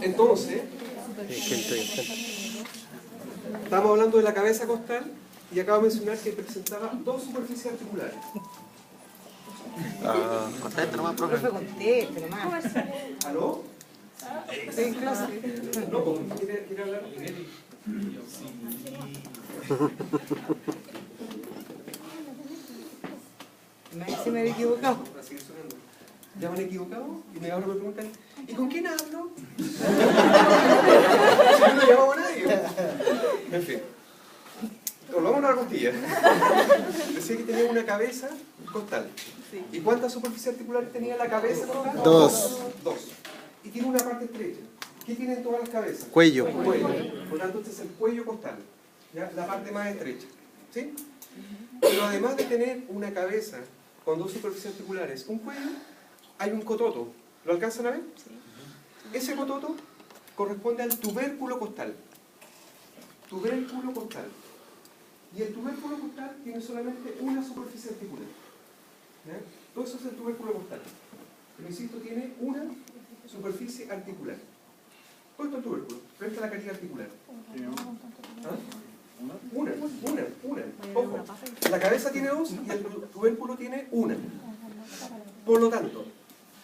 Entonces, estamos hablando de la cabeza costal y acabo de mencionar que presentaba dos superficies articulares. Conteste nomás, profe. Conteste nomás. ¿Aló? Estoy en clase. No, porque quiere hablar. Se me había equivocado. Para seguir sonando. Ya me han equivocado y ahora me preguntan, ¿y con quién hablo? Si no llamamos a nadie. En fin. Volvamos a la costilla. Decía que tenía una cabeza costal. ¿Y cuántas superficies articulares tenía la cabeza costal? Dos. Dos. Y tiene una parte estrecha. ¿Qué tienen todas las cabezas? Cuello. Cuello. Por lo tanto, este es el cuello costal. ¿Ya? La parte más estrecha. ¿Sí? Pero además de tener una cabeza con dos superficies articulares, un cuello, hay un cototo. ¿Lo alcanzan a ver? Sí. Ese cototo corresponde al tubérculo costal. Tubérculo costal. Y el tubérculo costal tiene solamente una superficie articular. ¿Ya? Todo eso es el tubérculo costal. Pero insisto, tiene una superficie articular. ¿Cuánto es el tubérculo? Frente a la carilla articular. ¿Ah? Una. Ojo, la cabeza tiene dos y el tubérculo tiene una. Por lo tanto,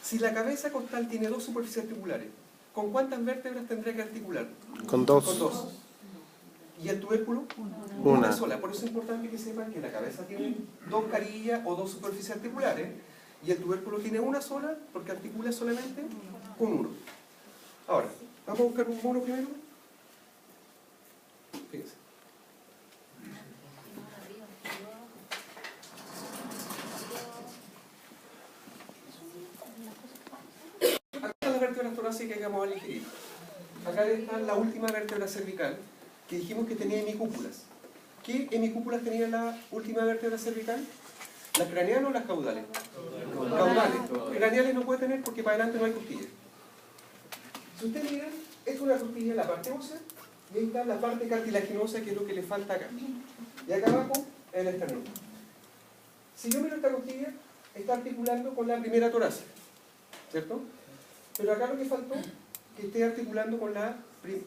si la cabeza costal tiene dos superficies articulares, ¿con cuántas vértebras tendría que articular? Con dos. Con dos. ¿Y el tubérculo? Una sola. Por eso es importante que sepan que la cabeza tiene dos carillas o dos superficies articulares y el tubérculo tiene una sola porque articula solamente con uno. Ahora, vamos a buscar un mono primero. Fíjense. Acá están las vértebras torácicas que vamos a elegir. Acá está la última vértebra cervical, que dijimos que tenía hemicúpulas. ¿Qué hemicúpulas tenía la última vértebra cervical? ¿Las craneales o las caudales? Caudales. Craneales no puede tener porque para adelante no hay costilla. Si ustedes miran, es una costilla en la parte ósea y ahí está la parte cartilaginosa, que es lo que le falta acá. Y acá abajo es el esternón. Si yo miro esta costilla, está articulando con la primera torácica, ¿cierto? Pero acá lo que faltó, que esté articulando con la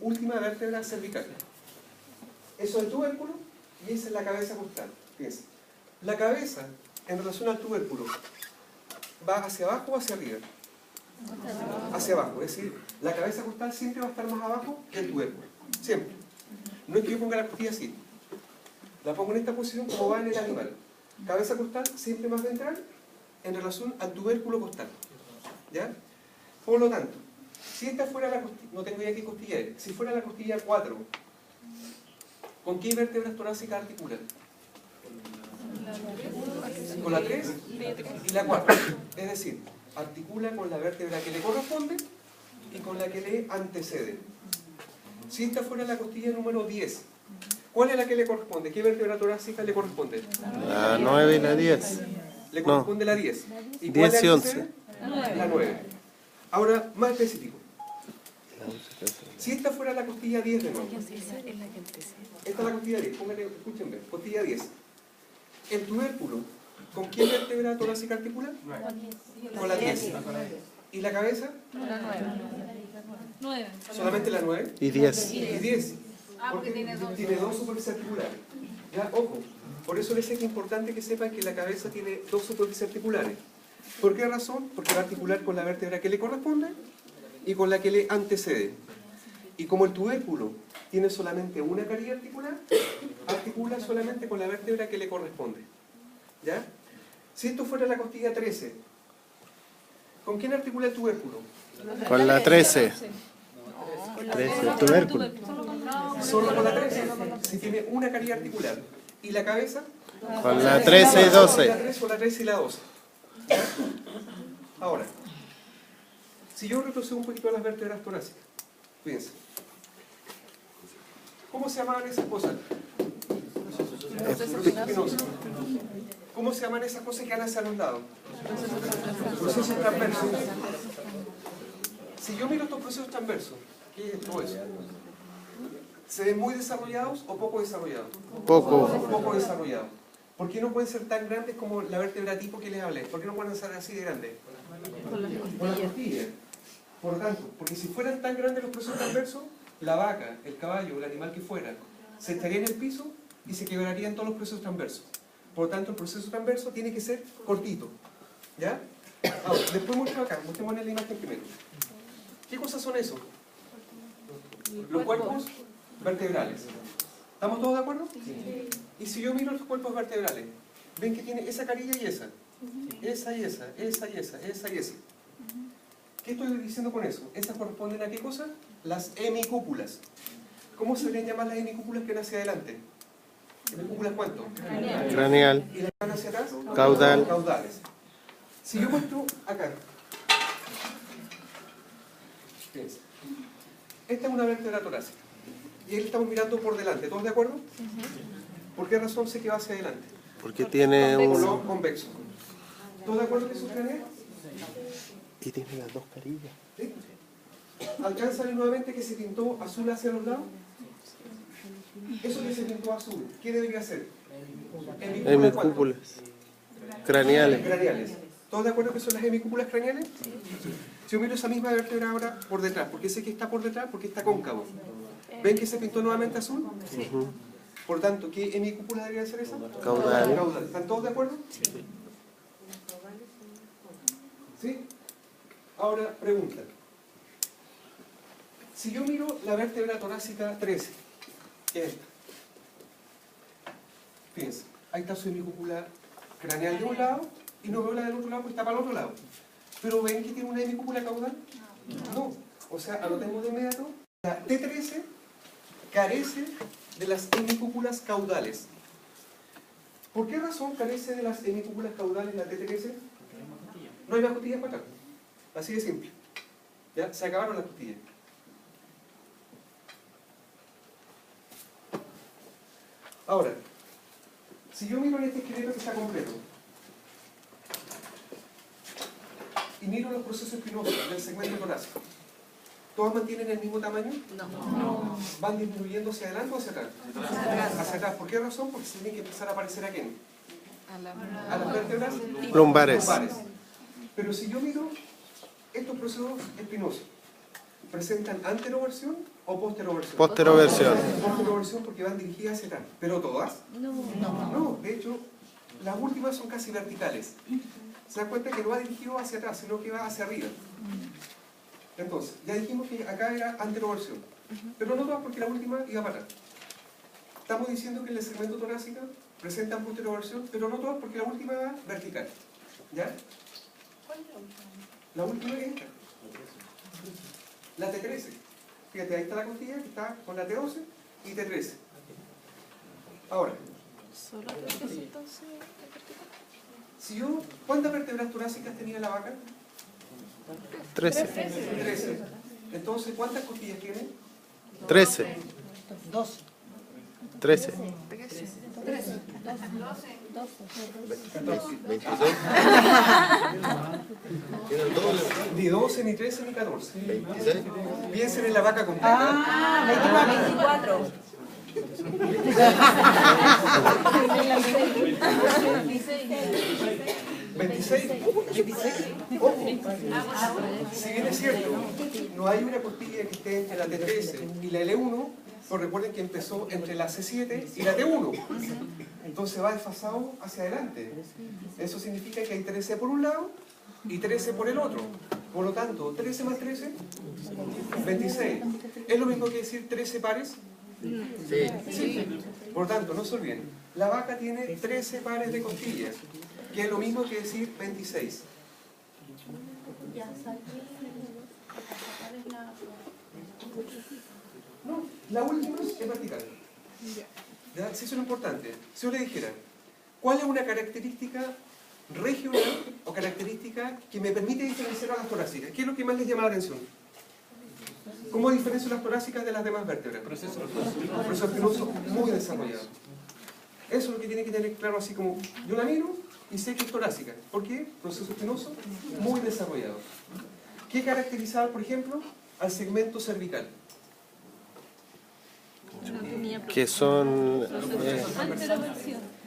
última vértebra cervical. Eso es el tubérculo y esa es la cabeza costal. Fíjense. La cabeza, en relación al tubérculo, ¿va hacia abajo o hacia arriba? Hacia abajo. Es decir, la cabeza costal siempre va a estar más abajo que el tubérculo. Siempre. No es que yo ponga la costilla así. La pongo en esta posición como va en el animal. Cabeza costal siempre más ventral en relación al tubérculo costal. ¿Ya? Por lo tanto, si esta fuera la costilla, no tengo ya qué costilla es, si fuera la costilla 4, ¿con qué vértebras torácicas articulan? Con la 3 y la 4. Es decir, articula con la vértebra que le corresponde y con la que le antecede. Si esta fuera la costilla número 10, ¿cuál es la que le corresponde? ¿Qué vértebra torácica le corresponde? La 9 y la 10. Le corresponde la 10. ¿Y 10 y 11. La 9. Ahora, más específico. Si esta fuera la costilla 10 de nuevo. Esta es la costilla 10. Pónganle, escúchenme. Costilla 10. El tubérculo, ¿con qué vértebra torácica articula? Con la 10. ¿Y la cabeza? Con la 9. Solamente la 9. Y 10. Y 10. Porque tiene dos superficies articulares. Ya, ojo. Por eso les es importante que sepan que la cabeza tiene dos superficies articulares. ¿Por qué razón? Porque va a articular con la vértebra que le corresponde y con la que le antecede. Y como el tubérculo tiene solamente una carilla articular, articula solamente con la vértebra que le corresponde. ¿Ya? Si esto fuera la costilla 13, ¿con quién articula el tubérculo? Con la 13. 13, el tubérculo. Solo con la 13, si tiene una carilla articular. ¿Y la cabeza? Con la 13 y 12. Con la 13 y la 12. ¿Ya? Ahora, si yo retrocedo un poquito a las vértebras torácicas, fíjense. ¿Cómo se llamaban esas cosas? Espinosa. ¿Cómo se llaman esas cosas que van hacia los lados? Procesos transversos. Si yo miro estos procesos transversos, ¿qué es todo eso? ¿Se ven muy desarrollados o poco desarrollados? Poco desarrollados. ¿Por qué no pueden ser tan grandes como la vértebra tipo que les hablé? ¿Por qué no pueden ser así de grandes? Por las costillas. Por lo tanto, porque si fueran tan grandes los procesos transversos, la vaca, el caballo, el animal que fuera, se estaría en el piso y se quebrarían todos los procesos transversos. Por lo tanto, el proceso transverso tiene que ser cortito. ¿Ya? Ahora, después muestro acá, mostremos en la imagen primero. ¿Qué cosas son eso? Los cuerpos vertebrales. ¿Estamos todos de acuerdo? Sí. Y si yo miro los cuerpos vertebrales, ven que tiene esa carilla y esa. Esa y esa, esa y esa, esa y esa. ¿Qué estoy diciendo con eso? ¿Esas corresponden a qué cosa? Las hemicúpulas. ¿Cómo se deberían llamar las hemicúpulas que van hacia adelante? ¿Hemicúpulas cuánto? Craneal. ¿Y las que van hacia atrás? Caudal. Caudales. Si yo muestro acá, fíjense, esta es una vértebra torácica y ahí estamos mirando por delante, ¿todos de acuerdo? ¿Por qué razón sé que va hacia adelante? Porque tiene Color un... convexo. ¿Todos de acuerdo que eso es craneal? Y tiene las dos carillas. ¿Sí? ¿Alcanza a ver nuevamente que se pintó azul hacia los lados? Eso que se pintó azul, ¿qué debería ser? Hemicúpulas. Craneales. Craneales. ¿Todos de acuerdo que son las hemicúpulas craneales? Si yo miro esa misma vértebra ahora por detrás, ¿por qué sé que está por detrás? Porque está cóncavo. ¿Ven que se pintó nuevamente azul? Por tanto, ¿qué hemicúpula debería ser esa? Caudal. Caudal. ¿Están todos de acuerdo? ¿Sí? Ahora, pregunta. Si yo miro la vértebra torácica 13, ¿qué es esta? Fíjense, ahí está su hemicúpula craneal de un lado y no veo la del otro lado porque está para el otro lado. ¿Pero ven que tiene una hemicúpula caudal? No. O sea, anotemos de inmediato, la T13 carece de las hemicúpulas caudales. ¿Por qué razón carece de las hemicúpulas caudales la T13? No hay más costillas para acá. Así de simple. ¿Ya? Se acabaron las costillas. Ahora, si yo miro en este esqueleto que está completo y miro los procesos espinosos del segmento torácico, ¿todos mantienen el mismo tamaño? No. ¿Van disminuyendo hacia adelante o hacia atrás? Hacia atrás. ¿Por qué razón? Porque se tienen que empezar a parecer a quién? A las vértebras Lumbares. Pero si yo miro estos procesos espinosos, ¿presentan anteroversión o posteroversión? Posteroversión. Posteroversión porque van dirigidas hacia atrás. ¿Pero todas? No. No, de hecho, las últimas son casi verticales. Se dan cuenta que no va dirigido hacia atrás, sino que va hacia arriba. Entonces, ya dijimos que acá era anteroversión. Pero no todas porque la última iba para atrás. Estamos diciendo que en el segmento torácico presentan posteroversión, pero no todas porque la última va vertical. ¿Ya? La última es esta. La T13. Fíjate, ahí está la costilla que está con la T12 y T13. Ahora, si yo, ¿cuántas vértebras torácicas tenía la vaca? 13. 13. Entonces, ¿cuántas costillas tiene? 13. 13. 26. Ni 12, ni 13, ni 14. 26. Piensen en la vaca completa. 24. 26. Ojo. Si bien es cierto, no hay una costilla que esté entre la T13 y la L1, pues recuerden que empezó entre la C7 y la T1. Entonces va desfasado hacia adelante. Eso significa que hay 13 por un lado y 13 por el otro. Por lo tanto, 13 más 13, 26. ¿Es lo mismo que decir 13 pares? Sí. Por lo tanto, no se olviden. La vaca tiene 13 pares de costillas, que es lo mismo que decir 26. No, la última es vertical. ¿Ya? Sí, eso es lo importante. Si yo le dijera, ¿cuál es una característica regional o característica que me permite diferenciar a las torácicas? ¿Qué es lo que más les llama la atención? ¿Cómo diferencio las torácicas de las demás vértebras? Proceso espinoso muy desarrollado. Eso es lo que tiene que tener claro, así como yo la miro y sé que es torácica. ¿Por qué? Proceso espinoso muy desarrollado. ¿Qué caracterizaba, por ejemplo, al segmento cervical? Que son...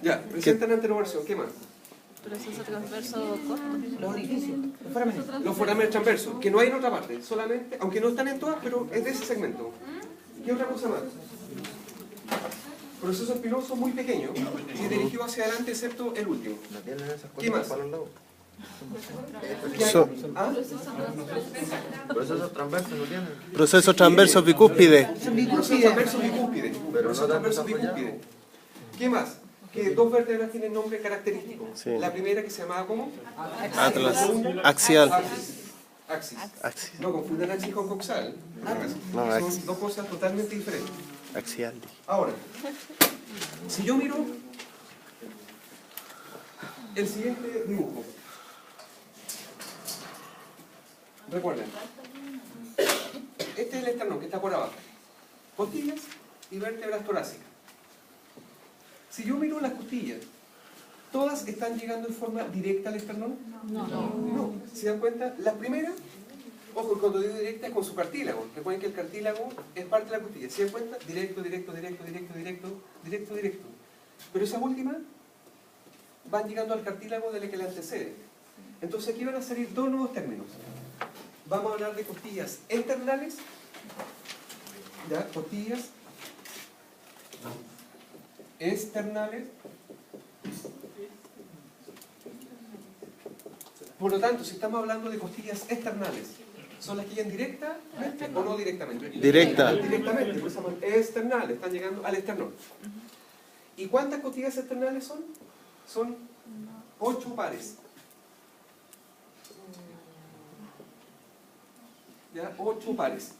Ya, presentan anteroversión. ¿Qué más? Proceso transverso corto. Los orificios, los forámenes. Los forámenes transversos, que no hay en otra parte, solamente, aunque no están en todas, pero es de ese segmento. ¿Qué otra cosa más? Proceso espinoso muy pequeño y dirigido hacia adelante, excepto el último. ¿Qué más? So- ¿Ah? Procesos transversos no tienen. Proceso transverso bicúspide. Proceso transverso bicúspide. Proceso transverso bicúspide. ¿Qué más? Que dos vértebras tienen nombre característico. Sí. La primera que se llamaba ¿cómo? Atlas. La segunda, Axial. Axis. Axis. No confundan axis con coxal. No, Son axis. dos cosas totalmente diferentes. Axial. Ahora, si yo miro el siguiente dibujo, recuerden, este es el esternón que está por abajo, costillas y vértebras torácicas. Si yo miro las costillas, ¿todas están llegando en forma directa al esternón? No. ¿Se dan cuenta? La primera, ojo, cuando digo directa es con su cartílago. Recuerden que el cartílago es parte de la costilla. ¿Se dan cuenta? Directo, directo, directo, directo, directo, directo, directo. Pero esas últimas van llegando al cartílago del que le antecede. Entonces aquí van a salir dos nuevos términos. Vamos a hablar de costillas externales, ¿ya? Costillas externales. Por lo tanto, si estamos hablando de costillas externales, ¿son las que llegan directamente o no directamente? Directa. Directamente, por eso se llaman externales, están llegando al esternón. ¿Y cuántas costillas externales son? Son 8 pares. ¿Ya? 8 pares.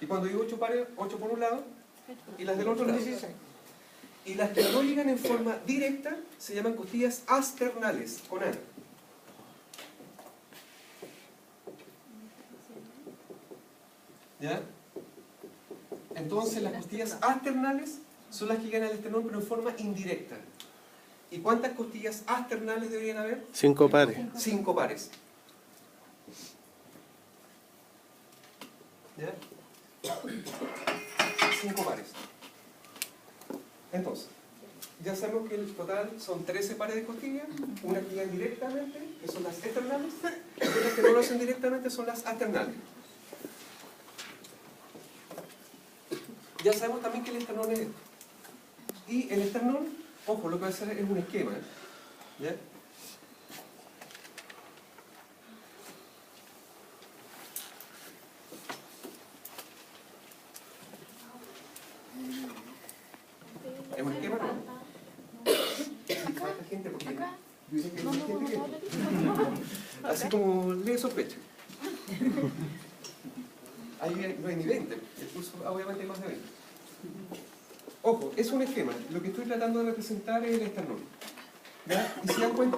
Y cuando digo 8 pares, 8 por un lado y las del otro lado. Y las que no llegan en forma directa se llaman costillas asternales, con A. ¿Ya? Entonces las costillas asternales son las que llegan al esternón pero en forma indirecta. ¿Y cuántas costillas asternales deberían haber? 5 pares. 5 pares. ¿Ya? 5 pares. Entonces, ya sabemos que el total son 13 pares de costillas, una que llegan directamente, que son las externales, y las que no lo hacen directamente son las asternales. Ya sabemos también que el esternón es esto. Y el esternón, ojo, lo que va a hacer es un esquema. ¿Ya? ¿Es un esquema? Sí, falta gente porque yo diría que hay más gente que... Así como le sospecha. Ahí no hay ni 20, el curso obviamente hay más de 20. Ojo, es un esquema. Lo que estoy tratando de representar es el esternón. ¿Ya? Y si dan cuenta,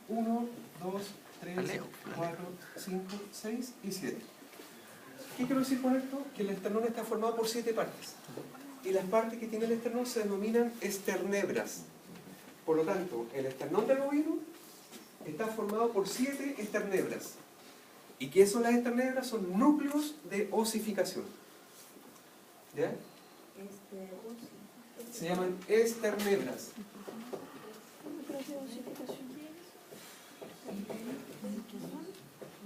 1, 2, 3, 4, 5, 6 y 7. ¿Qué quiero decir con esto? Que el esternón está formado por 7 partes. Y las partes que tiene el esternón se denominan esternebras. Por lo tanto, el esternón del bovino está formado por 7 esternebras. ¿Y qué son las esternebras? Son núcleos de osificación. ¿Ya? Se llaman esternebras.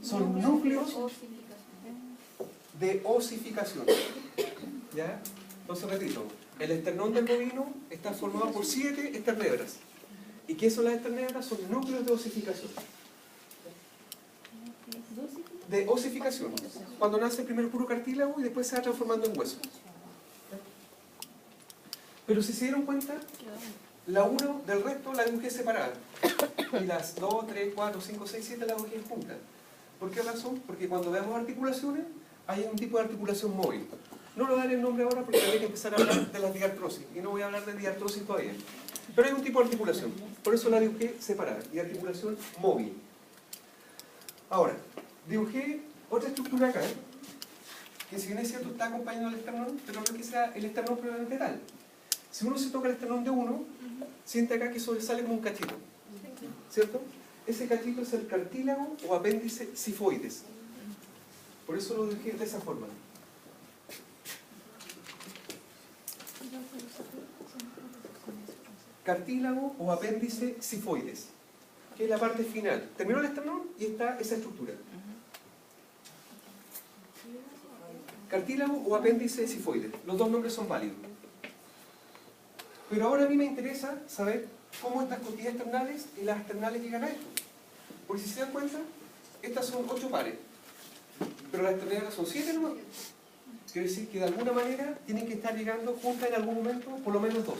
Son núcleos de osificación. ¿Ya? Entonces repito, el esternón del bovino está formado por 7 esternebras. ¿Y qué son las esternebras? Son núcleos de osificación. De osificación. Cuando nace primero puro cartílago y después se va transformando en hueso. Pero si se dieron cuenta, la 1 del resto la dibujé separada. Y las 2, 3, 4, 5, 6, 7 las dibujé juntas. ¿Por qué razón? Porque cuando veamos articulaciones, hay un tipo de articulación móvil. No lo daré el nombre ahora porque habría que empezar a hablar de las diartrosis. Y no voy a hablar de diartrosis todavía. Pero hay un tipo de articulación. Por eso la dibujé separada. Y articulación móvil. Ahora, dibujé otra estructura acá, que si bien es cierto está acompañando al esternón, pero no es que sea el esternón propiamente tal. Si uno se toca el esternón de uno, siente acá que sobresale como un cachito, ¿cierto? Ese cachito es el cartílago o apéndice sifoides. Por eso lo dibujé de esa forma. cartílago o apéndice sifoides, que es la parte final. Terminó el esternón y está esa estructura. Cartílago o apéndice sifoides. Los dos nombres son válidos. Pero ahora a mí me interesa saber cómo estas costillas esternales y las externales llegan a esto. Porque si se dan cuenta, estas son 8 pares, pero las externales son 7 nomás. Quiere decir que de alguna manera tienen que estar llegando juntas en algún momento, por lo menos 2.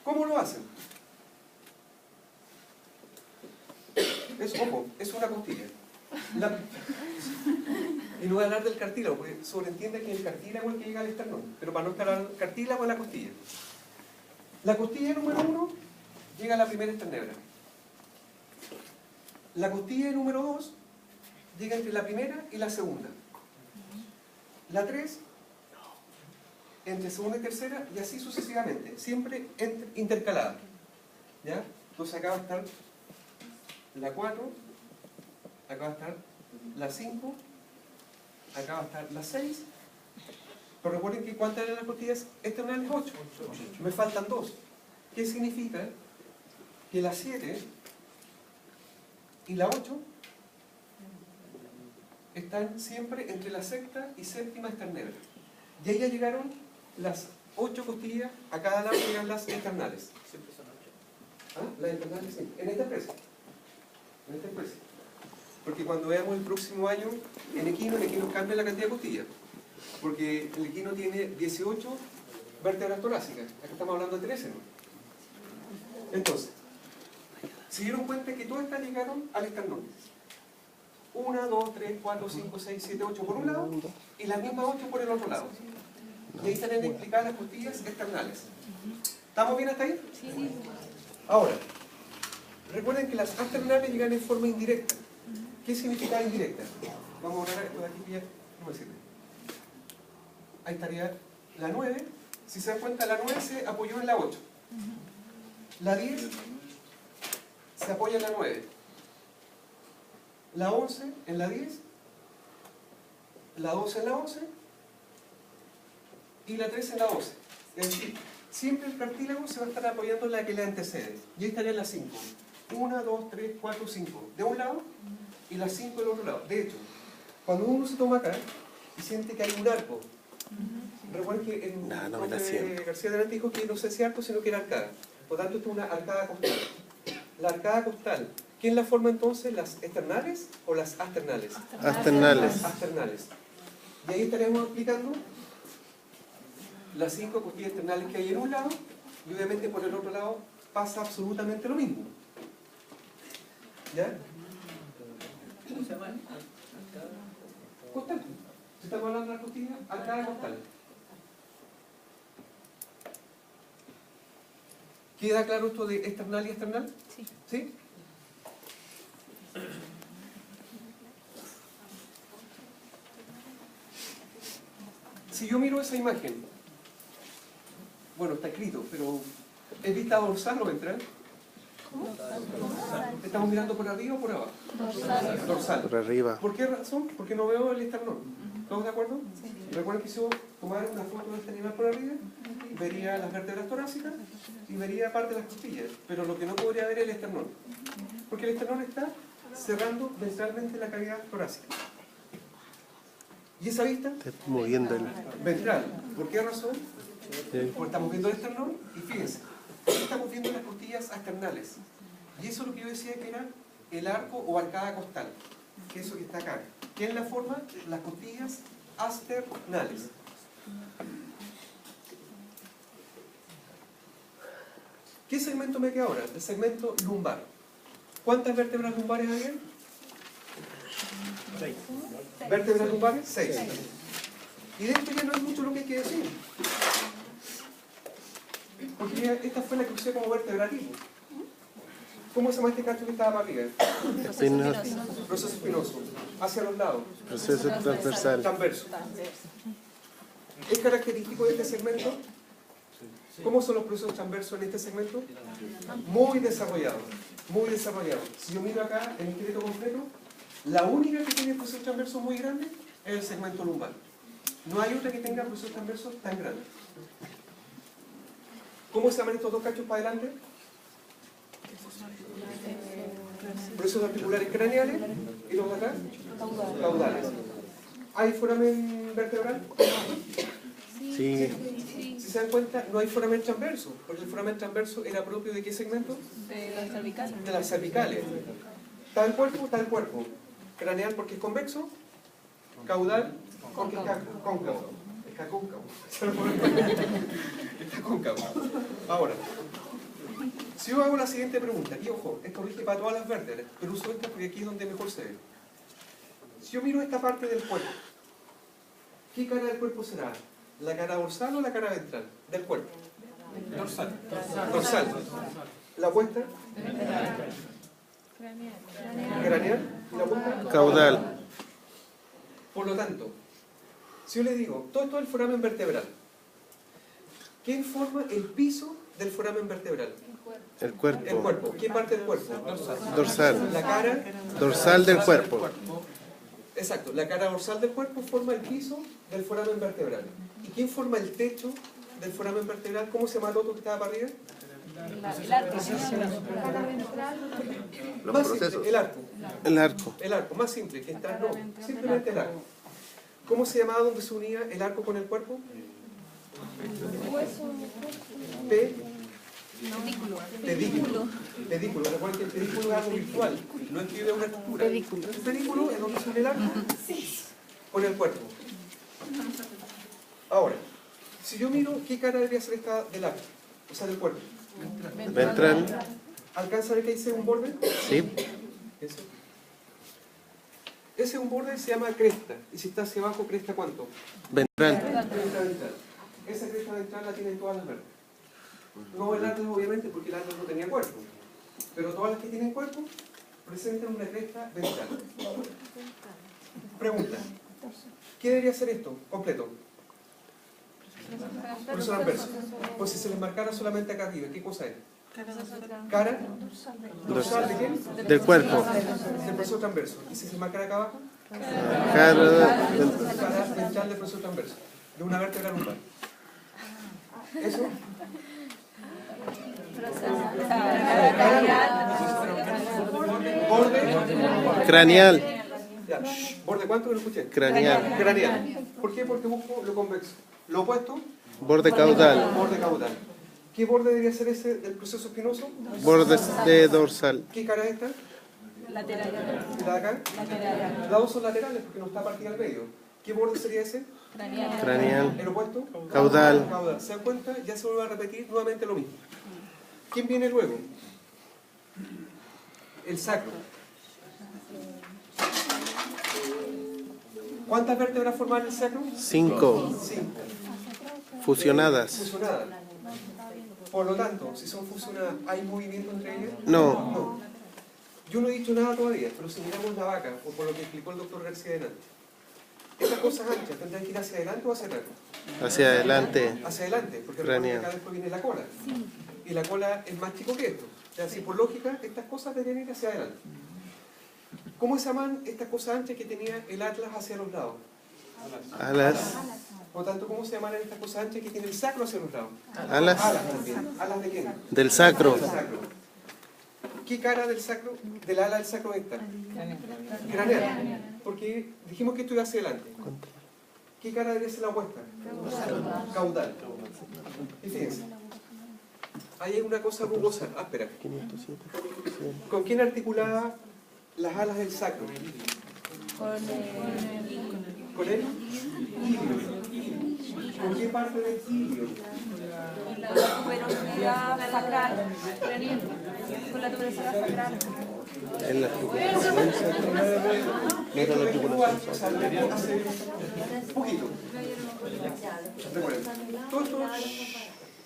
¿Cómo lo hacen? Ojo, es una costilla. Y no voy a hablar del cartílago, porque sobreentiende que el cartílago es el que llega al esternón, pero para no estar hablando del cartílago es la costilla. La costilla número 1 llega a la primera esternebra. La costilla número 2 llega entre la primera y la segunda. La 3 entre segunda y tercera, y así sucesivamente, siempre intercalada. ¿Ya? Entonces acá va a estar la 4, acá va a estar la 5, acá va a estar la 6, pero recuerden que ¿cuántas eran las costillas externales? 8. Me faltan 2. ¿Qué significa? Que la 7 y la 8 están siempre entre la sexta y séptima esternebra. Y ahí ya llegaron las 8 costillas, a cada lado llegan las externales. Siempre son 8. ¿Ah? Las externales sí. En esta empresa. En esta empresa. Porque cuando veamos el próximo año, en equino cambia la cantidad de costillas. Porque el equino tiene 18 vértebras torácicas. Acá estamos hablando de 13, ¿no? Entonces, se dieron cuenta que todas estas llegaron al esternón. 1, 2, 3, 4, 5, 6, 7, 8 por un lado y las mismas 8 por el otro lado. Y ahí están explicadas las costillas externales. ¿Estamos bien hasta ahí? Sí. Ahora, recuerden que las externales llegan en forma indirecta. ¿Qué significa indirecta? Vamos a borrar esto de aquí que ya no me sirve. Ahí estaría la 9. Si se dan cuenta, la 9 se apoyó en la 8. La 10 se apoya en la 9. La 11 en la 10. La 12 en la 11. Y la 13 en la 12. Es decir, siempre el cartílago se va a estar apoyando en la que le antecede. Y ahí estaría la 5. 1, 2, 3, 4, 5. De un lado y la 5 del otro lado. De hecho, cuando uno se toma acá y siente que hay un arco, recuerden que el profe García delante dijo que no sé si arco, sino que era arcada. Por tanto, esto es una arcada costal. La arcada costal, ¿quién la forma entonces? ¿Las externales o las asternales? Asternales. Asternales. Y ahí estaremos aplicando las 5 costillas externales que hay en un lado, y obviamente por el otro lado pasa absolutamente lo mismo. ¿Ya? ¿Cómo se llama? Costal. Si estamos hablando de las costillas, arcada costal. ¿Queda claro esto de external y external? Sí. ¿Sí? Si yo miro esa imagen, bueno, está escrito, pero ¿es vista dorsal o ventral? ¿Estamos mirando por arriba o por abajo? Dorsal. Por arriba. ¿Por qué razón? Porque no veo el esternón. ¿Todos de acuerdo? Recuerden que si yo tomara una foto de este animal por arriba, vería las vértebras torácicas y vería parte de las costillas, pero lo que no podría ver es el esternón, porque el esternón está cerrando ventralmente la cavidad torácica. ¿Y esa vista? Está moviendo el... Ventral. ¿Por qué razón? Sí. Porque estamos viendo el esternón y fíjense, estamos viendo las costillas externales. Y eso es lo que yo decía que era el arco o arcada costal, que es eso que está acá. ¿Quién la forma? Las costillas asternales. ¿Qué segmento me queda ahora? El segmento lumbar. ¿Cuántas vértebras lumbares hay? 6. ¿Vértebras lumbares? 6. Y de esto ya no hay mucho lo que hay que decir. Porque ya esta fue la que usé como vértebra tipo. ¿Cómo se llama este cacho que estaba para arriba? Proceso espinoso. Hacia los lados. Proceso transversal. Transverso. ¿Es característico de este segmento? ¿Cómo son los procesos transversos en este segmento? Muy desarrollados. Muy desarrollados. Si yo miro acá en el esqueleto completo, la única que tiene procesos transversos muy grandes es el segmento lumbar. No hay otra que tenga procesos transversos tan grandes. ¿Cómo se llaman estos dos cachos para adelante? Procesos articulares craneales. ¿Y los de acá? Caudales. ¿Hay foramen vertebral? Sí. Si se dan cuenta, no hay foramen transverso, porque el foramen transverso era propio ¿de qué segmento? De las cervicales. De las cervicales. Está el cuerpo, está el cuerpo. Craneal porque es convexo, caudal porque es cóncavo. Está cóncavo. Está cóncavo. Ahora, si yo hago la siguiente pregunta, y ojo, esto rige para todas las vértebras, pero uso esta porque aquí es donde mejor se ve. Si yo miro esta parte del cuerpo, ¿qué cara del cuerpo será? ¿La cara dorsal o la cara ventral del cuerpo? Dorsal. Dorsal. ¿La puesta? Craneal. ¿Y la puesta? Caudal. Por lo tanto, si yo les digo, todo esto es el foramen vertebral, ¿quién forma el piso del foramen vertebral? El El cuerpo. cuerpo. ¿Qué parte del cuerpo? Dorsal. La cara. Dorsal del cuerpo. Exacto. La cara dorsal del cuerpo forma el piso del foramen vertebral. ¿Y quién forma el techo del foramen vertebral? ¿Cómo se llama el otro que estaba para arriba? El arco. Más simple, el arco. El arco. El arco, más simple, que está, no, simplemente el arco. ¿Cómo se llamaba donde se unía el arco con el cuerpo? Pedículo. Pedículo. Recuerden que el pedículo es algo virtual, no escribe una estructura. El pedículo es donde se une el arco con el cuerpo. Ahora, si yo miro qué cara debería ser esta del arco, o sea, del cuerpo. Ventral. ¿Alcanza a ver que dice un borde? Sí. Eso. Ese un borde se llama cresta. Y si está hacia abajo, ¿cresta cuánto? Ventral. Cresta ventral. Esa cresta ventral la tienen todas las verdes. No el Atlas, obviamente, porque el Atlas no tenía cuerpo. Pero todas las que tienen cuerpo presentan una cresta ventral. Pregunta. ¿Qué debería ser esto? Completo. Proceso transverso. Pues si se les marcara solamente acá arriba, ¿qué cosa es? Cara dorsal de quién? Del cuerpo. Del proceso transverso. ¿Y si se marcara acá abajo? Cara del Cara ventral del proceso transverso. De una vértebra lumbar. ¿Eso? Borde. craneal. Ya, ¿borde cuánto que lo escuché? Craneal. Craneal. ¿Por qué? Porque busco lo convexo. Lo opuesto, Borde caudal. borde caudal. ¿Qué borde debería ser ese del proceso espinoso? Borde de dorsal. ¿Qué cara es esta? Lateral. ¿Y la de acá? Las dos son laterales porque no está partida al medio. ¿Qué borde sería ese? Craneal. Craneal. ¿El opuesto? Caudal. Caudal. ¿Se dan cuenta? Ya se vuelve a repetir nuevamente lo mismo. ¿Quién viene luego? El sacro. ¿Cuántas vértebras forman el sacro? 5. 5. Fusionadas. Fusionadas. Por lo tanto, si son fusionadas, ¿hay movimiento entre ellas? No. No. Yo no he dicho nada todavía, pero si miramos la vaca, o por lo que explicó el doctor García delante, estas cosas anchas tendrán que ir hacia adelante o hacia atrás. Hacia adelante. Hacia adelante, porque Craneal. acá después viene la cola. Y la cola es más chico que esto. O sea, si por lógica, estas cosas deberían ir hacia adelante. ¿Cómo se llaman estas cosas anchas que tenía el Atlas hacia los lados? Alas. Por lo tanto, ¿cómo se llaman estas cosas anchas que tiene el sacro hacia los lados? Alas. Alas también. ¿Alas de quién? Del sacro. Del sacro. ¿Qué cara del sacro, del ala del sacro esta? Craneal. Porque dijimos que esto iba hacia adelante. ¿Qué cara debería ser la opuesta? Caudal. Y fíjense. Ahí hay una cosa rugosa, áspera. ¿Con quién articulaba las alas del sacro? ¿Con el ilio? ¿Con qué parte del ilio? La tuberosidad sacral. Con la tuberosidad sacral. En la articulación sacral. Mira la articulación O sea, le hace un poquito. Recuerden, todo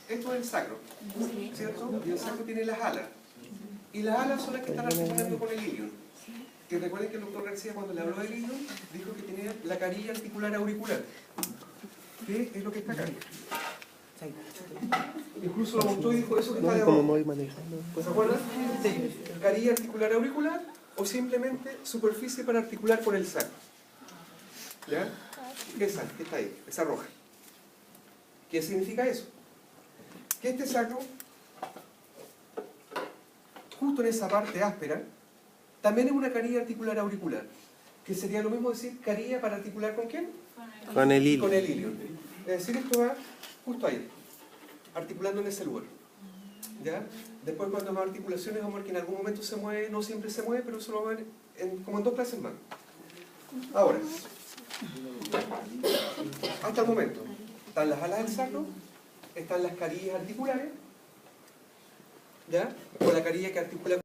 esto es el sacro, ¿cierto? Y el sacro tiene las alas. Y las alas son las que están articulando con el ilio. Y recuerden que el doctor García, cuando le habló del ilio, dijo que tenía la carilla articular auricular. ¿Qué es lo que está acá? Incluso lo mostró y dijo eso que está de No, como abajo. voy manejando. ¿Se acuerdan? Carilla articular auricular o simplemente superficie para articular con el sacro. ¿Ya? Esa que está ahí, esa roja. ¿Qué significa eso? que este sacro, justo en esa parte áspera, también es una carilla articular auricular, que sería lo mismo decir carilla para articular ¿con quién? Con el hilo. Con el ilion. Es decir, esto va justo ahí, articulando en ese lugar. ¿Ya? Después cuando más articulaciones vamos a ver que en algún momento se mueve, no siempre se mueve, pero eso lo vamos a ver como en 2 clases más. Ahora, hasta el momento, están las alas del sacro, están las carillas articulares, ¿ya? Con la carilla que articula